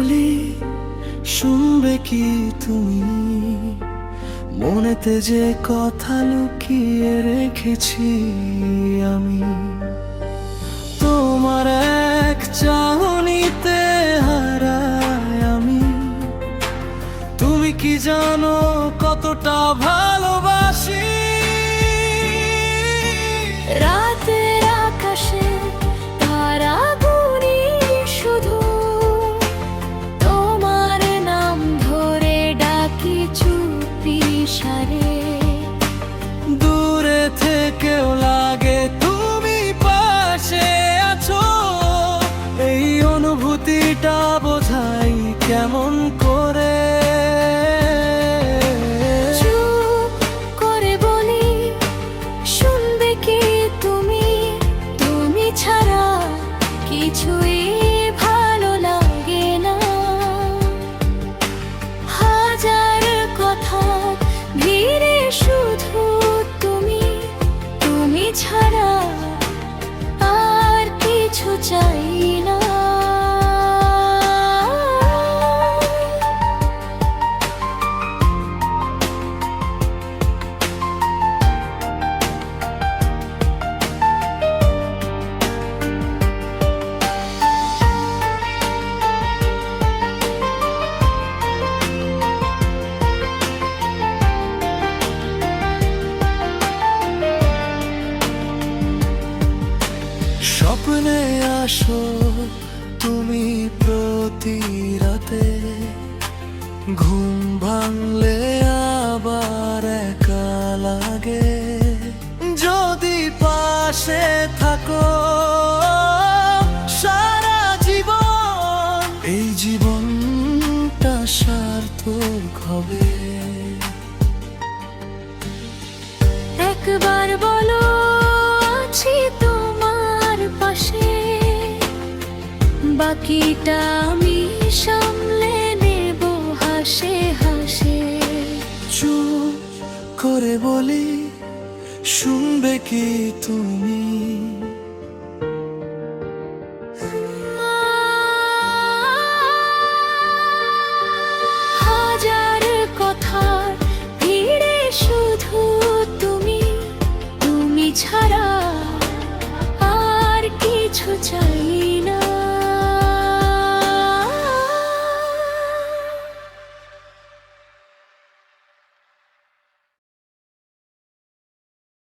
বলি শুনবে কি তুমি? মনেতে যে কথা লুকিয়ে রেখেছি আমি, তোমার এক চাহনিতে হারাই আমি। তুমি কি জানো কতটা ভালোবাসি? রাতের আকাশে তারা গুনি শুধু, তোমার নাম ধরে ডাকি চুপি সারে। দূরে থেকেও লাগে তুমি পাশে আছো, এই অনুভূতিটা বোঝাই কেমন করে? চুপ করে বলি শুনবে কি তুমি? তুমি ছাড়া কিছুই ভালো লাগে না। হাজার কথা ভিড়ে শুধু তুমি, তুমি ছাড়া আর কিছু চাই না। স্বপ্নে আসো তুমি প্রতি রাতে, ঘুম ভাঙলে আবার একা লাগে। যদি পাশে থাকো সারা জীবন, এই জীবনটা সার্থক হবে। একবার বলো আছি তোমার পাশে, বাকিটা আমি সামলে নেব হাসে হাসে। চুপ করে বলি শুনবে কি তুমি? হাজার কথার ভিড়ে শুধু তুমি, তুমি ছাড়া